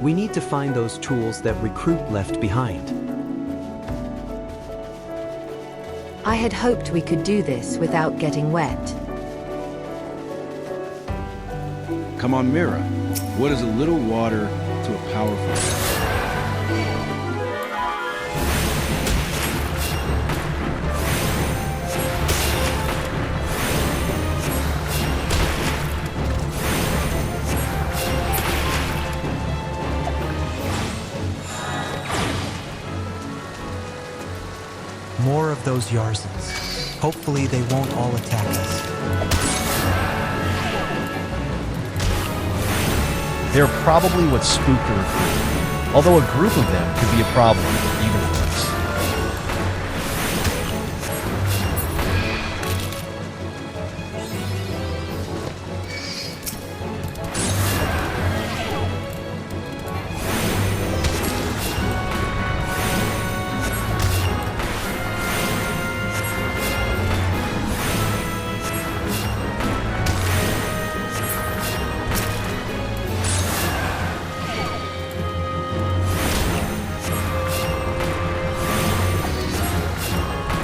We need to find those tools that recruit left behind. I had hoped we could do this without getting wet. Come on, Mira. What is a little water to a powerful... More of those Yarzans. Hopefully they won't all attack us. They're probably what spooked the recruit, although a group of them could be a problem, even for us.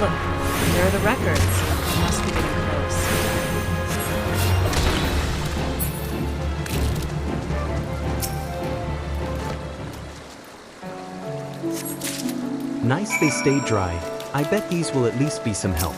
Look, there are the records. Must be getting close. Nice they stay dry. I bet these will at least be some help.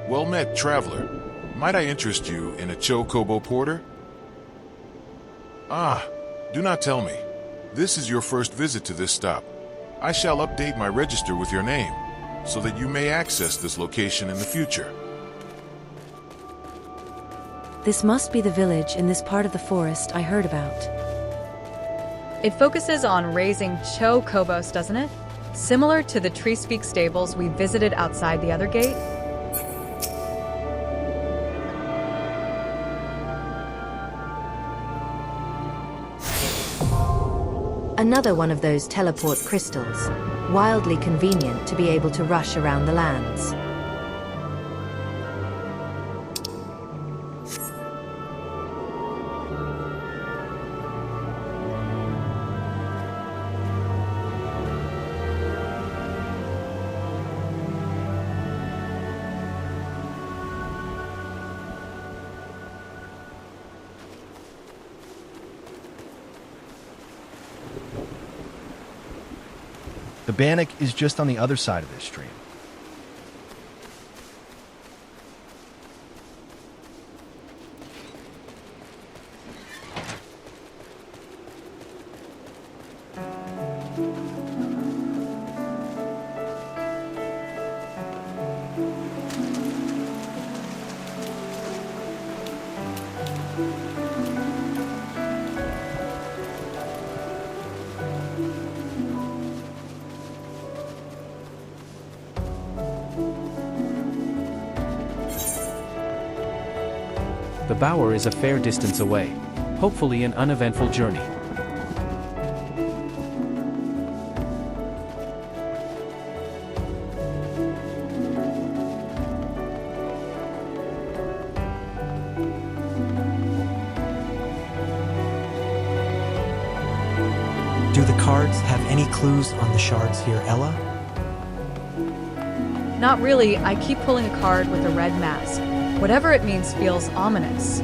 Well met, traveler. Might I interest you in a Chocobo Porter? Ah, do not tell me. This is your first visit to this stop. I shall update my register with your name, so that you may access this location in the future. This must be the village in this part of the forest I heard about. It focuses on raising chocobos, doesn't it? Similar to the Tree Speak stables we visited outside the other gate? Another one of those teleport crystals. Wildly convenient to be able to rush around the lands. The Bannock is just on the other side of this stream. The Bower is a fair distance away. Hopefully an uneventful journey. Do the cards have any clues on the shards here, Ella? Not really, I keep pulling a card with a red mask. Whatever it means feels ominous.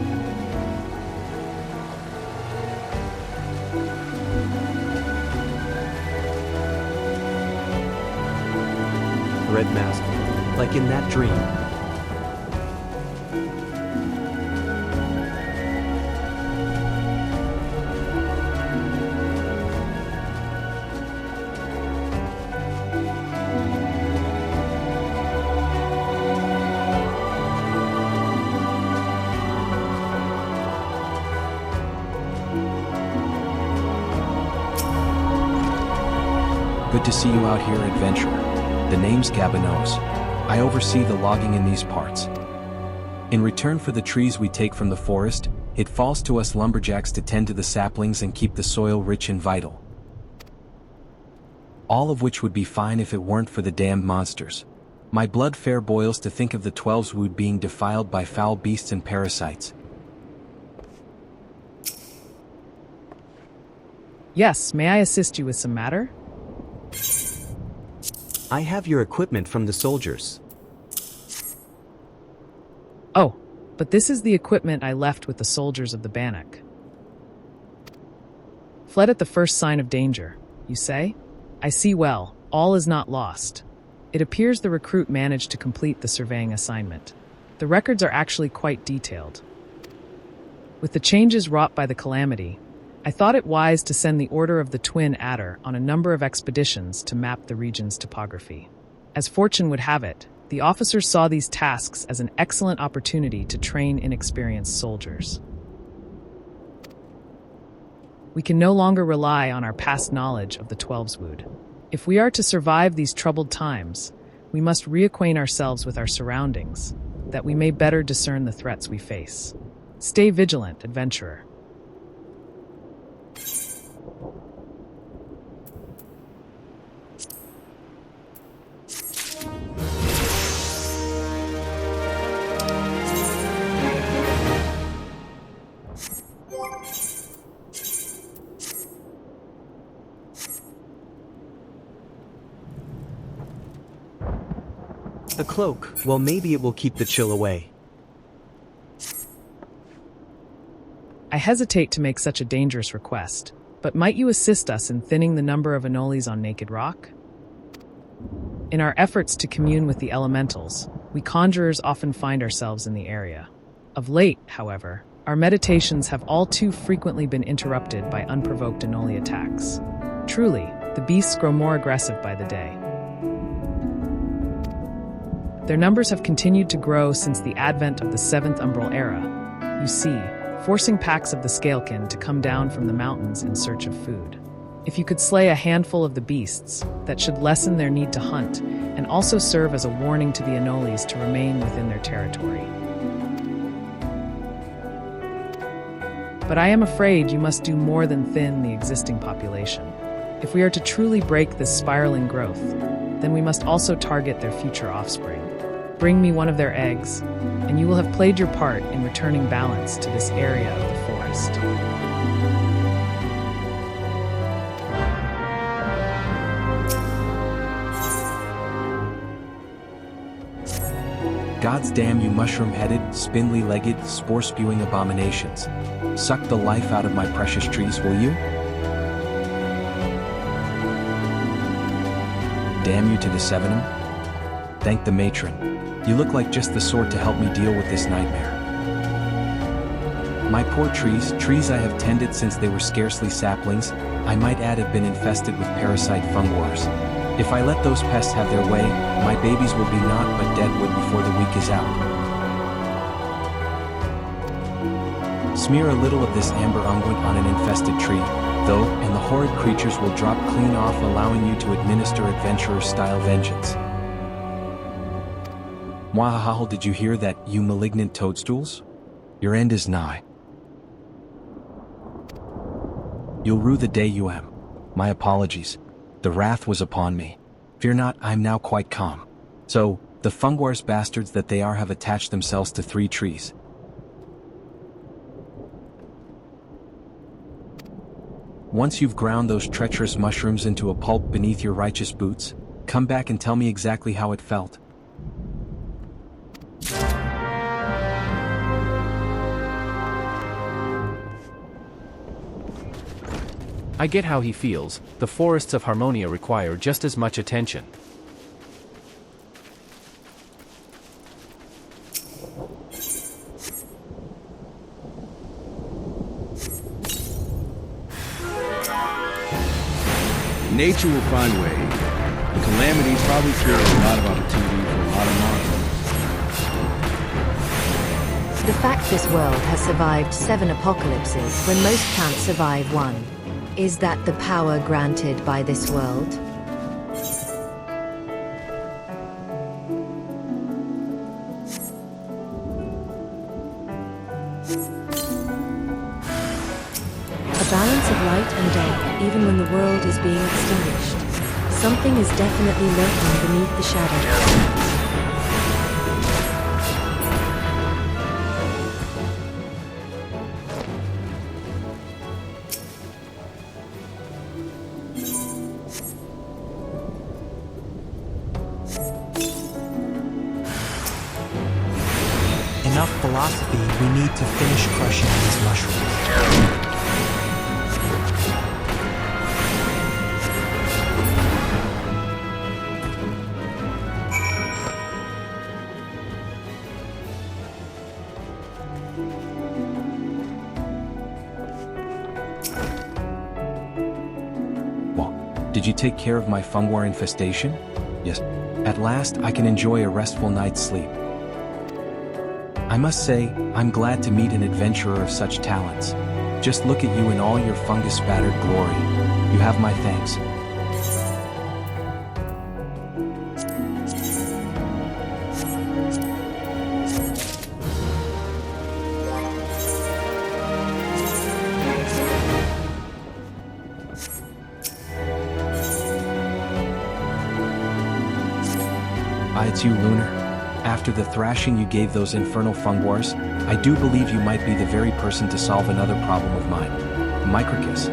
Red mask, like in that dream. Good to see you out here, adventurer. The name's Gabinos. I oversee the logging in these parts. In return for the trees we take from the forest, it falls to us lumberjacks to tend to the saplings and keep the soil rich and vital. All of which would be fine if it weren't for the damned monsters. My blood fair boils to think of the 12's wood being defiled by foul beasts and parasites. Yes, may I assist you with some matter? I have your equipment from the soldiers. Oh, but this is the equipment I left with the soldiers of the Bannock. Fled at the first sign of danger, you say? I see well, all is not lost. It appears the recruit managed to complete the surveying assignment. The records are actually quite detailed. With the changes wrought by the calamity, I thought it wise to send the Order of the Twin Adder on a number of expeditions to map the region's topography. As fortune would have it, the officers saw these tasks as an excellent opportunity to train inexperienced soldiers. We can no longer rely on our past knowledge of the Twelveswood. If we are to survive these troubled times, we must reacquaint ourselves with our surroundings, that we may better discern the threats we face. Stay vigilant, adventurer. A cloak, well, maybe it will keep the chill away. I hesitate to make such a dangerous request, but might you assist us in thinning the number of anoles on Naked Rock? In our efforts to commune with the elementals, we conjurers often find ourselves in the area. Of late, however, our meditations have all too frequently been interrupted by unprovoked anole attacks. Truly, the beasts grow more aggressive by the day. Their numbers have continued to grow since the advent of the 7th Umbral Era, you see, forcing packs of the Scalekin to come down from the mountains in search of food. If you could slay a handful of the beasts, that should lessen their need to hunt, and also serve as a warning to the anoles to remain within their territory. But I am afraid you must do more than thin the existing population. If we are to truly break this spiraling growth, then we must also target their future offspring. Bring me one of their eggs, and you will have played your part in returning balance to this area of the forest. Gods damn you mushroom-headed, spindly-legged, spore-spewing abominations. Suck the life out of my precious trees, will you? Damn you to the Sevenum. Thank the matron. You look like just the sort to help me deal with this nightmare. My poor trees I have tended since they were scarcely saplings, I might add have been infested with parasite fungwars. If I let those pests have their way, my babies will be naught but dead wood before the week is out. Smear a little of this amber unguent on an infested tree, though, and the horrid creatures will drop clean off, allowing you to administer adventurer-style vengeance. Mwahahal, did you hear that, you malignant toadstools? Your end is nigh. You'll rue the day you am. My apologies. The wrath was upon me. Fear not, I am now quite calm. So, the fungwars bastards that they are have attached themselves to 3 trees. Once you've ground those treacherous mushrooms into a pulp beneath your righteous boots, come back and tell me exactly how it felt. I get how he feels. The forests of Harmonia require just as much attention. Nature will find ways. The calamities probably create a lot of opportunity for a lot of monsters. The fact this world has survived 7 apocalypses when most can't survive 1. Is that the power granted by this world? A balance of light and dark, even when the world is being extinguished. Something is definitely lurking beneath the shadows. Enough philosophy, we need to finish crushing these mushrooms. Well, did you take care of my fungwar infestation? Yes. At last, I can enjoy a restful night's sleep. I must say, I'm glad to meet an adventurer of such talents. Just look at you in all your fungus-spattered glory. You have my thanks. It's you, Lunar. After the thrashing you gave those infernal fungwars, I do believe you might be the very person to solve another problem of mine. Microkiss.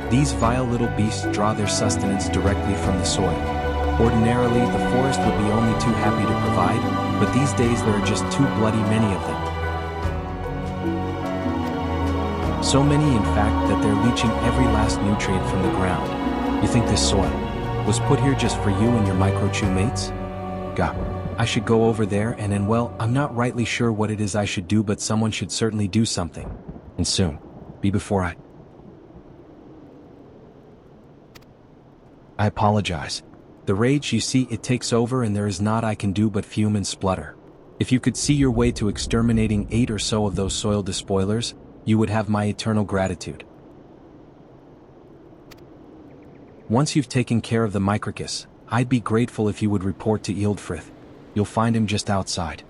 These vile little beasts draw their sustenance directly from the soil. Ordinarily, the forest would be only too happy to provide, but these days there are just too bloody many of them. So many, in fact, that they're leaching every last nutrient from the ground. You think this soil was put here just for you and your microchew mates? Gah. I should go over there and then, well, I'm not rightly sure what it is I should do, but someone should certainly do something. And soon. Be before I apologize. The rage, you see, it takes over and there is naught I can do but fume and splutter. If you could see your way to exterminating 8 or so of those soil despoilers, you would have my eternal gratitude. Once you've taken care of the Microkiss, I'd be grateful if you would report to Ildfrith. You'll find him just outside.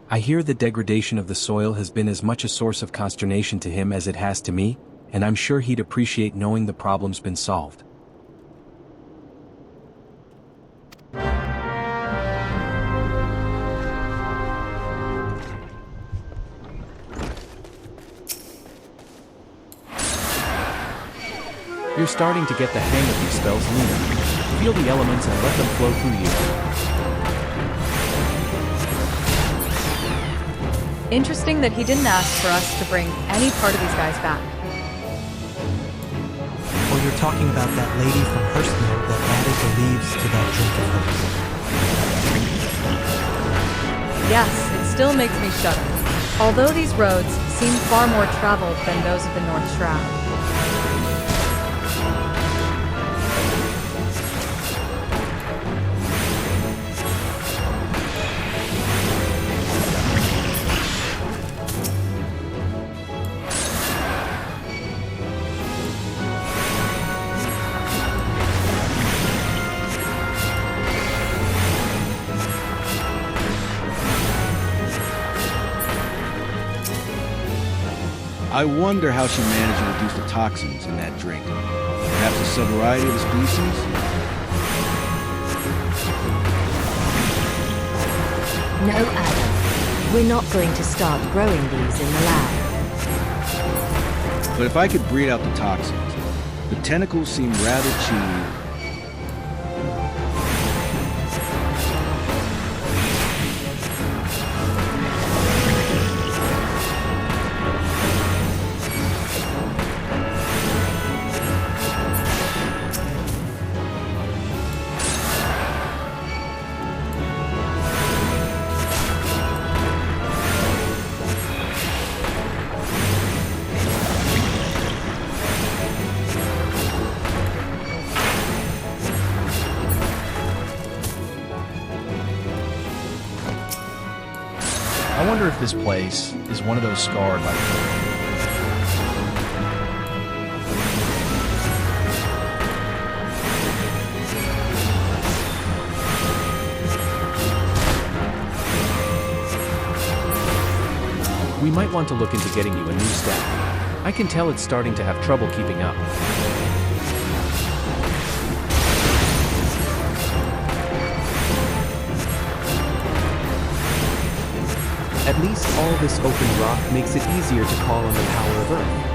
I hear the degradation of the soil has been as much a source of consternation to him as it has to me, and I'm sure he'd appreciate knowing the problem's been solved. You're starting to get the hang of these spells, Lunar. Feel the elements and let them flow through you. Interesting that he didn't ask for us to bring any part of these guys back. Or you're talking about that lady from Hurstmill that added the leaves to that drink of hers. Yes, it still makes me shudder. Although these roads seem far more traveled than those of the North Shroud. I wonder how she managed to reduce the toxins in that drink. Perhaps a subvariety of the species? No, Adam. We're not going to start growing these in the lab. But if I could breed out the toxins, the tentacles seem rather chewy. I wonder if this place is one of those scarred by the We might want to look into getting you a new staff. I can tell it's starting to have trouble keeping up. At least all this open rock makes it easier to call on the power of Earth.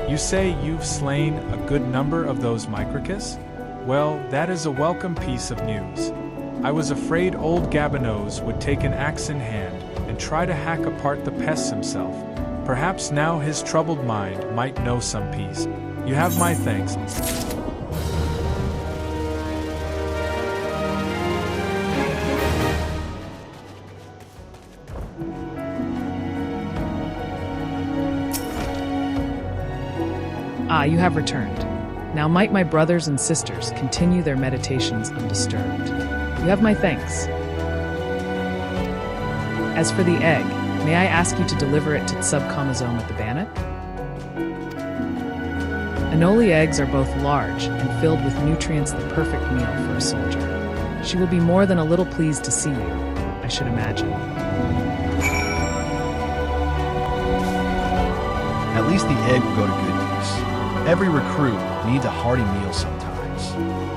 You say you've slain a good number of those Microcus? Well, that is a welcome piece of news. I was afraid old Gabinos would take an axe in hand and try to hack apart the pests himself. Perhaps now his troubled mind might know some peace. You have my thanks. Ah, you have returned. Now might my brothers and sisters continue their meditations undisturbed. You have my thanks. As for the egg, may I ask you to deliver it to Subcomazome at the Bannock? Anoli eggs are both large and filled with nutrients, the perfect meal for a soldier. She will be more than a little pleased to see you, I should imagine. At least the egg will go to good use. Every recruit needs a hearty meal sometimes.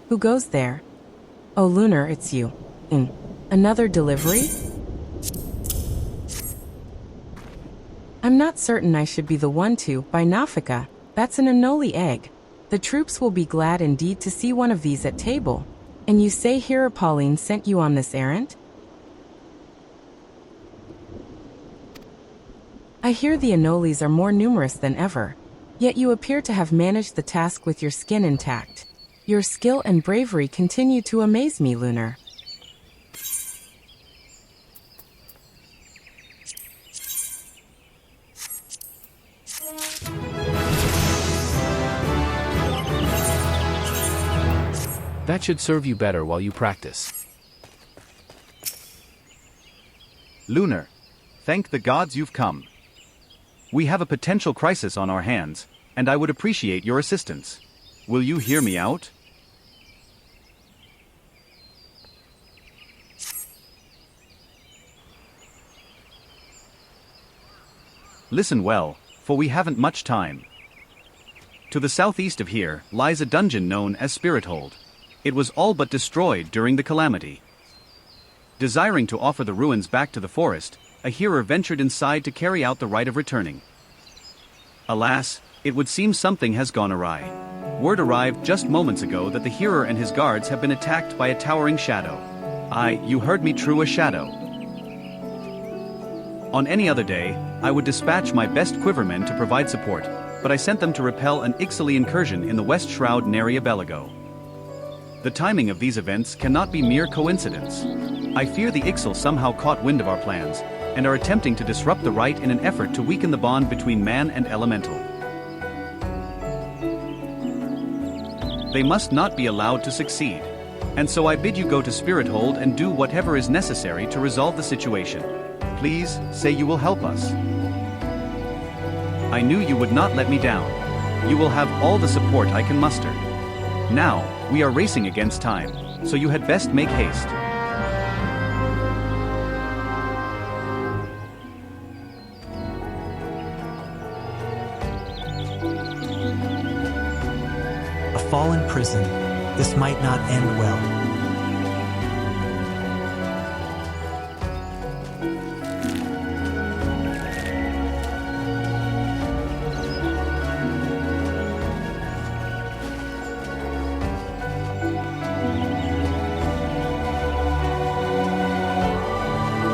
Who goes there? Oh, Lunar, it's you. Another delivery? I'm not certain I should be the one to, by Nafika. That's an Anoli egg. The troops will be glad indeed to see one of these at table. And you say Hera Pauline sent you on this errand? I hear the Anoles are more numerous than ever, yet you appear to have managed the task with your skin intact. Your skill and bravery continue to amaze me, Lunar. That should serve you better while you practice. Lunar, thank the gods you've come. We have a potential crisis on our hands, and I would appreciate your assistance. Will you hear me out? Listen well, for we haven't much time. To the southeast of here lies a dungeon known as Spirithold. It was all but destroyed during the calamity. Desiring to offer the ruins back to the forest, a hearer ventured inside to carry out the rite of returning. Alas, it would seem something has gone awry. Word arrived just moments ago that the hearer and his guards have been attacked by a towering shadow. You heard me true, a shadow. On any other day, I would dispatch my best quivermen to provide support, but I sent them to repel an Ixaly incursion in the West Shroud Nary Belago. The timing of these events cannot be mere coincidence. I fear the Ixal somehow caught wind of our plans, and are attempting to disrupt the rite in an effort to weaken the bond between man and elemental. They must not be allowed to succeed, and so I bid you go to Spirithold and do whatever is necessary to resolve the situation. Please, say you will help us. I knew you would not let me down. You will have all the support I can muster. Now, we are racing against time, so you had best make haste. A fallen prison. This might not end well.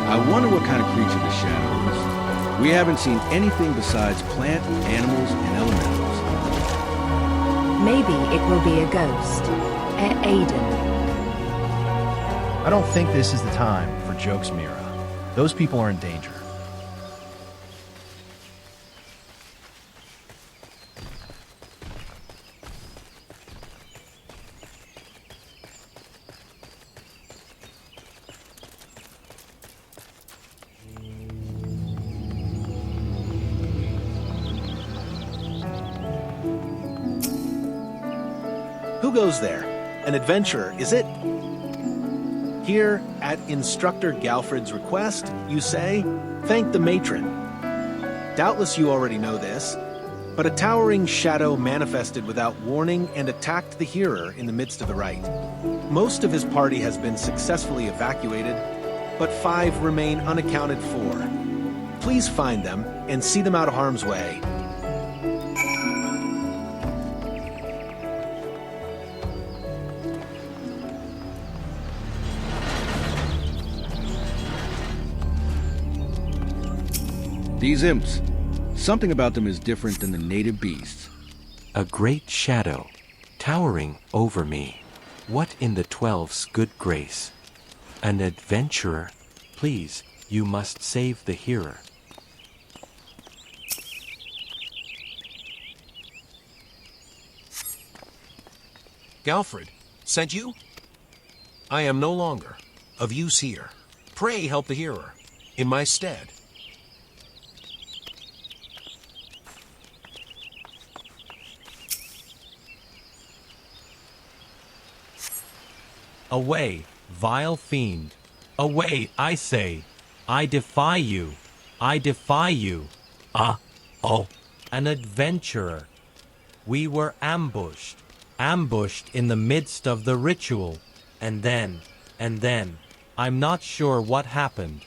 I wonder what kind of creature the shadow is. We haven't seen anything besides plant, animals, and elementals. Maybe it will be a ghost. Aiden. I don't think this is the time for jokes, Mira. Those people are in danger. Who goes there? An adventurer, is it? Here, at Instructor Galfred's request, you say, thank the matron. Doubtless you already know this, but a towering shadow manifested without warning and attacked the hearer in the midst of the rite. Most of his party has been successfully evacuated, but 5 remain unaccounted for. Please find them and see them out of harm's way. These imps, something about them is different than the native beasts. A great shadow, towering over me. What in the 12's good grace? An adventurer, please, you must save the hearer. Galfred, sent you? I am no longer of use here. Pray help the hearer, in my stead. Away, vile fiend. Away, I say. I defy you. I defy you. An adventurer. We were ambushed in the midst of the ritual. And then, I'm not sure what happened.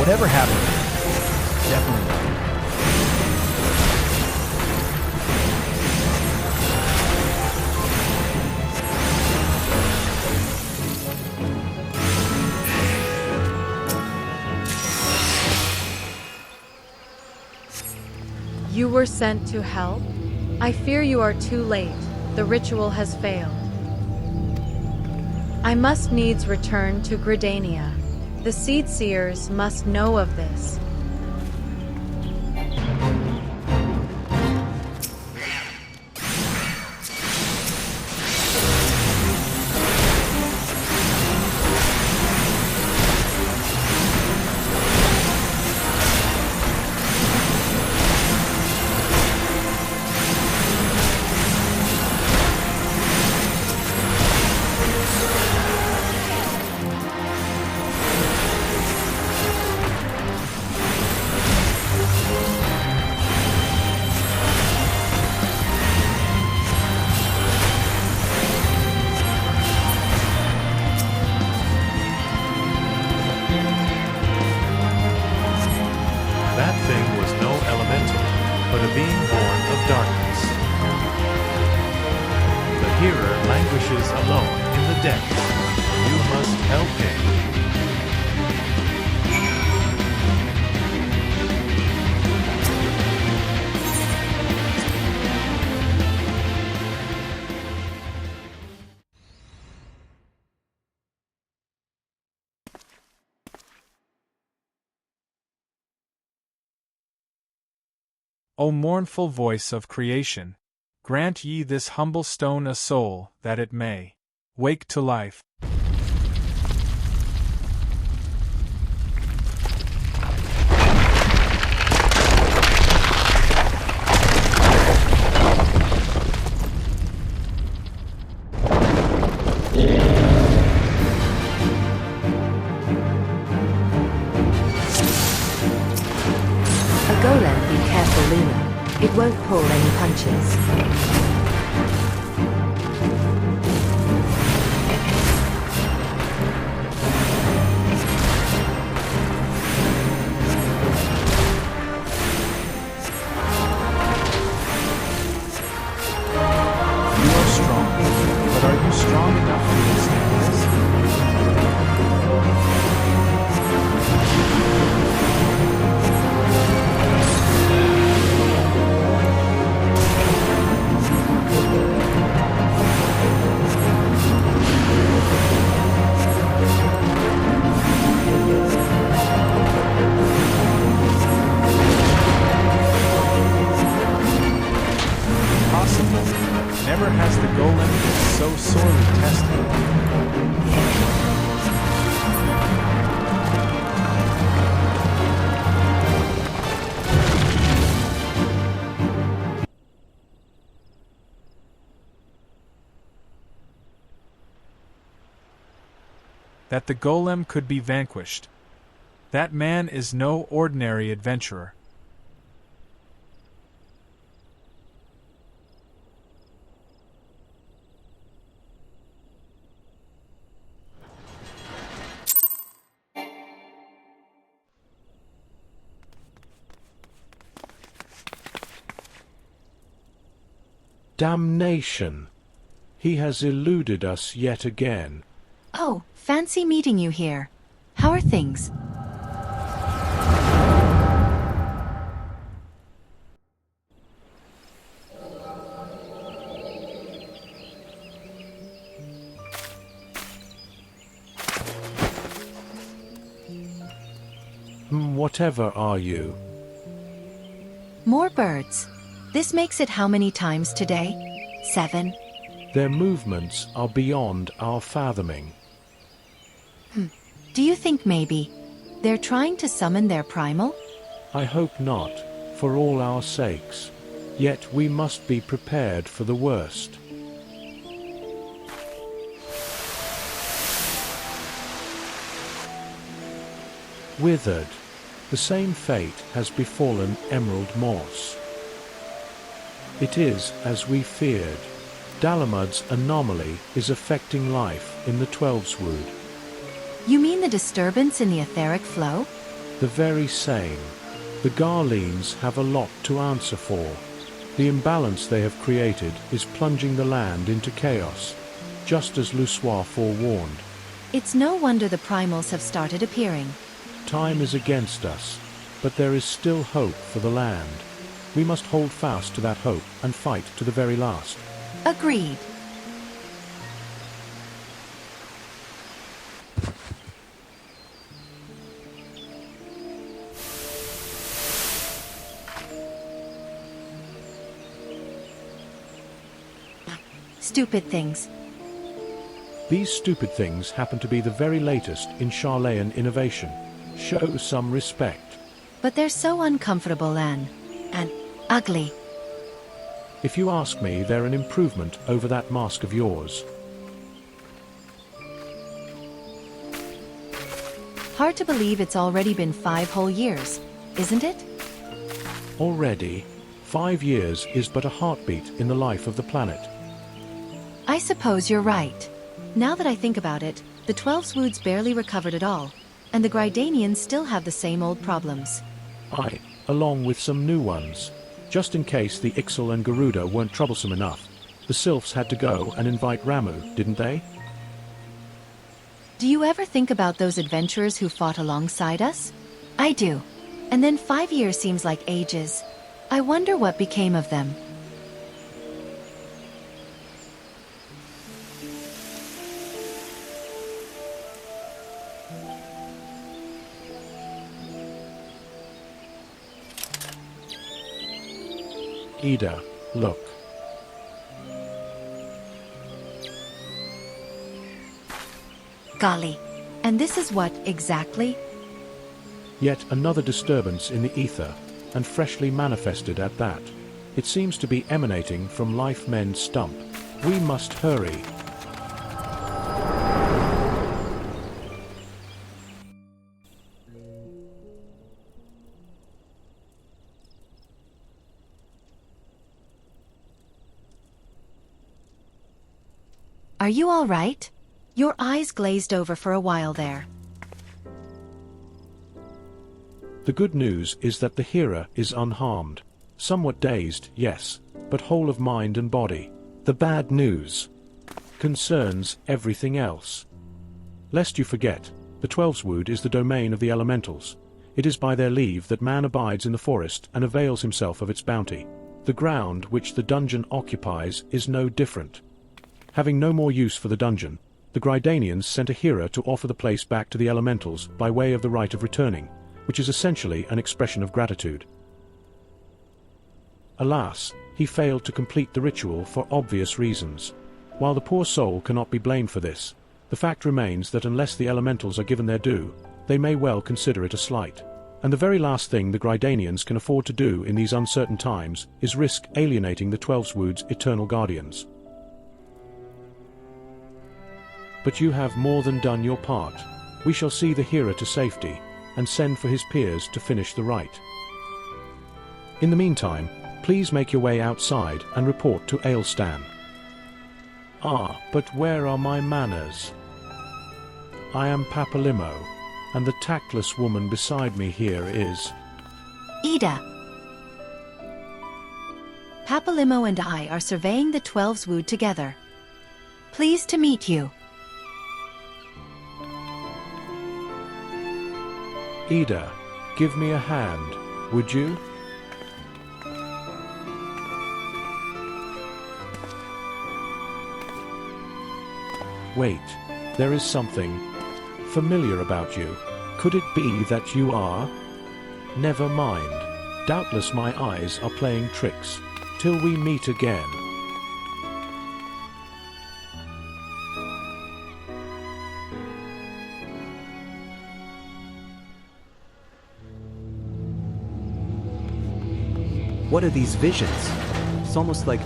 Whatever happened, definitely not. You were sent to help? I fear you are too late. The ritual has failed. I must needs return to Gridania. The Seed Seers must know of this. That thing was no elemental, but a being born of darkness. The hearer languishes alone in the depths. You must help him. O mournful voice of creation, grant ye this humble stone a soul, that it may wake to life. A golem, be careful, Lunar. It won't pull any punches. You are strong, but are you strong enough to withstand this? Possible. Never has the golem been so sorely tested. That the golem could be vanquished. That man is no ordinary adventurer. Damnation! He has eluded us yet again. Oh, fancy meeting you here. How are things? Whatever are you? More birds. This makes it how many times today? 7. Their movements are beyond our fathoming. Do you think maybe they're trying to summon their primal? I hope not, for all our sakes. Yet we must be prepared for the worst. Withered. The same fate has befallen Emerald Moss. It is as we feared. Dalamud's anomaly is affecting life in the Twelveswood. You mean the disturbance in the etheric flow? The very same. The Garleans have a lot to answer for. The imbalance they have created is plunging the land into chaos, just as Lussoir forewarned. It's no wonder the primals have started appearing. Time is against us, but there is still hope for the land. We must hold fast to that hope and fight to the very last. Agreed. Stupid things. These stupid things happen to be the very latest in Charlayan innovation. Show some respect. But they're so uncomfortable and ugly. If you ask me, they're an improvement over that mask of yours. Hard to believe it's already been 5 whole years, isn't it? Already, 5 years is but a heartbeat in the life of the planet. I suppose you're right. Now that I think about it, the 12 Swoods barely recovered at all, and the Gridanians still have the same old problems. Along with some new ones. Just in case the Ixal and Garuda weren't troublesome enough, the Sylphs had to go and invite Ramu, didn't they? Do you ever think about those adventurers who fought alongside us? I do. And then 5 years seems like ages. I wonder what became of them. Yda, look. Golly. And this is what, exactly? Yet another disturbance in the ether, and freshly manifested at that. It seems to be emanating from Life Men's stump. We must hurry. Are you all right? Your eyes glazed over for a while there. The good news is that the hearer is unharmed. Somewhat dazed, yes, but whole of mind and body. The bad news concerns everything else. Lest you forget, the 12's is the domain of the elementals. It is by their leave that man abides in the forest and avails himself of its bounty. The ground which the dungeon occupies is no different. Having no more use for the dungeon, the Gridanians sent a hearer to offer the place back to the elementals by way of the right of returning, which is essentially an expression of gratitude. Alas, he failed to complete the ritual for obvious reasons. While the poor soul cannot be blamed for this, the fact remains that unless the elementals are given their due, they may well consider it a slight. And the very last thing the Gridanians can afford to do in these uncertain times is risk alienating the 12's eternal guardians. But you have more than done your part. We shall see the hearer to safety, and send for his peers to finish the rite. In the meantime, please make your way outside and report to Ailstan. But where are my manners? I am Papalymo, and the tactless woman beside me here is... Yda. Papalymo and I are surveying the 12's Wood together. Pleased to meet you. Yda, give me a hand, would you? Wait, there is something familiar about you. Could it be that you are? Never mind. Doubtless my eyes are playing tricks. Till we meet again. What are these visions? It's almost like...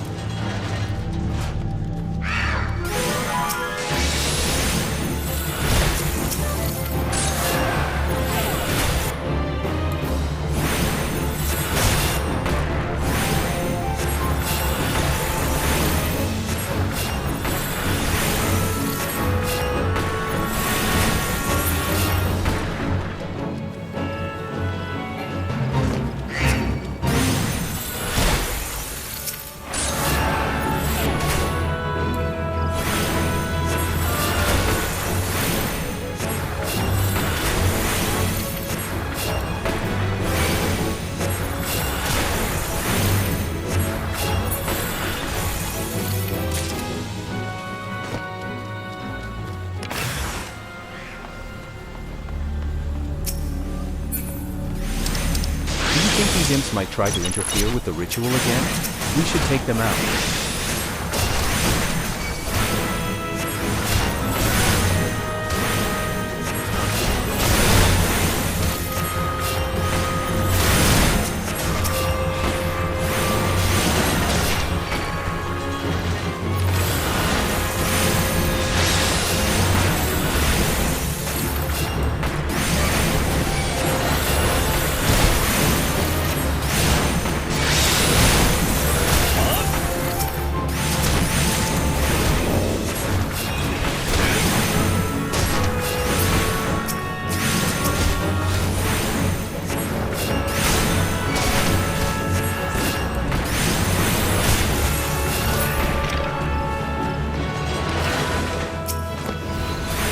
might try to interfere with the ritual again? We should take them out.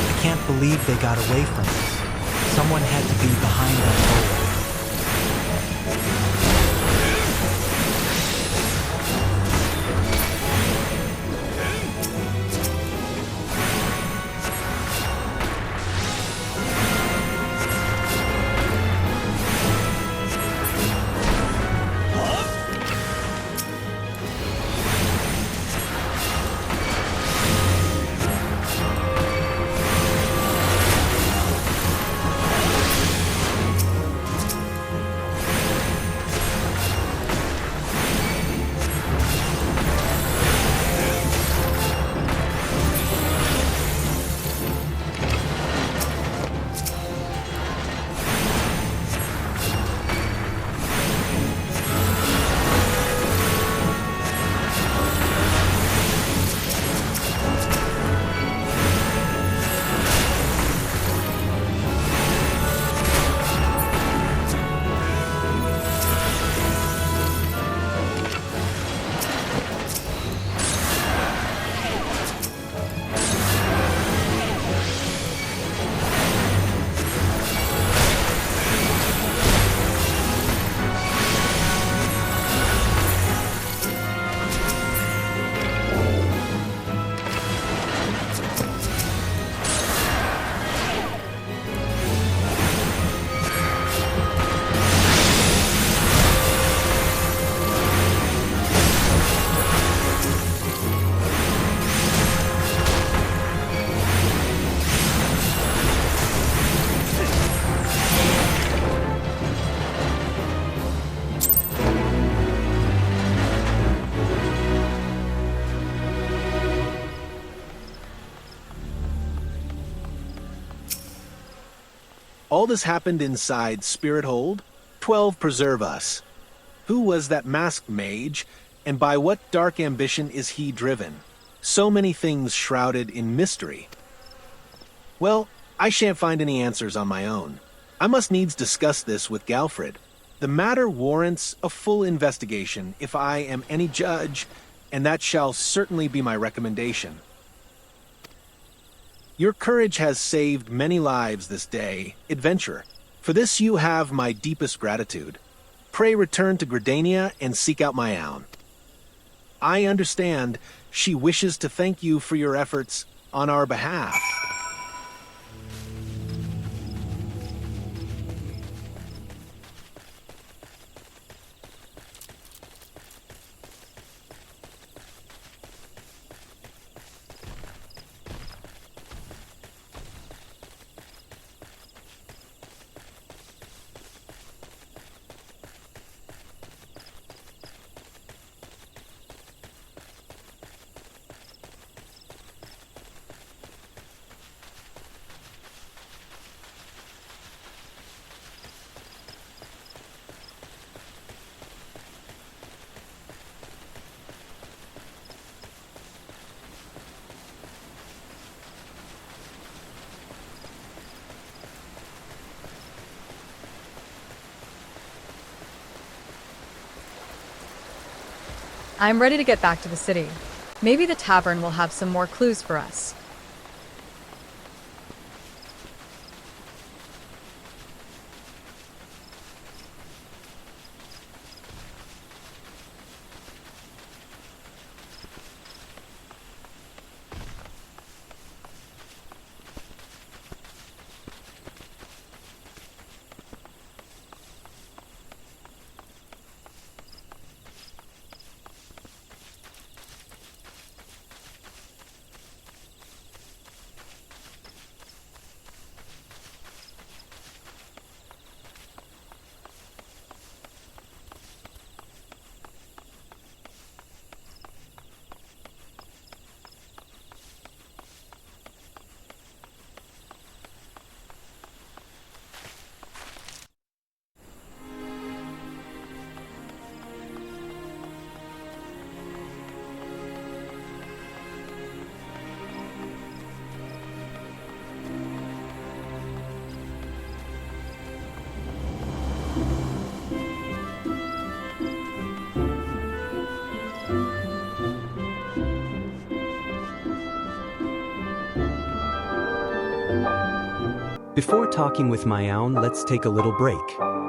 I can't believe they got away from us. Someone had to be behind that hole. All this happened inside Spirithold? 12 preserve us. Who was that masked mage, and by what dark ambition is he driven? So many things shrouded in mystery. Well, I shan't find any answers on my own. I must needs discuss this with Galfred. The matter warrants a full investigation if I am any judge, and that shall certainly be my recommendation. Your courage has saved many lives this day, adventurer. For this you have my deepest gratitude. Pray return to Gridania and seek out my own. I understand she wishes to thank you for your efforts on our behalf. I'm ready to get back to the city. Maybe the tavern will have some more clues for us. Before talking with Mayown, let's take a little break.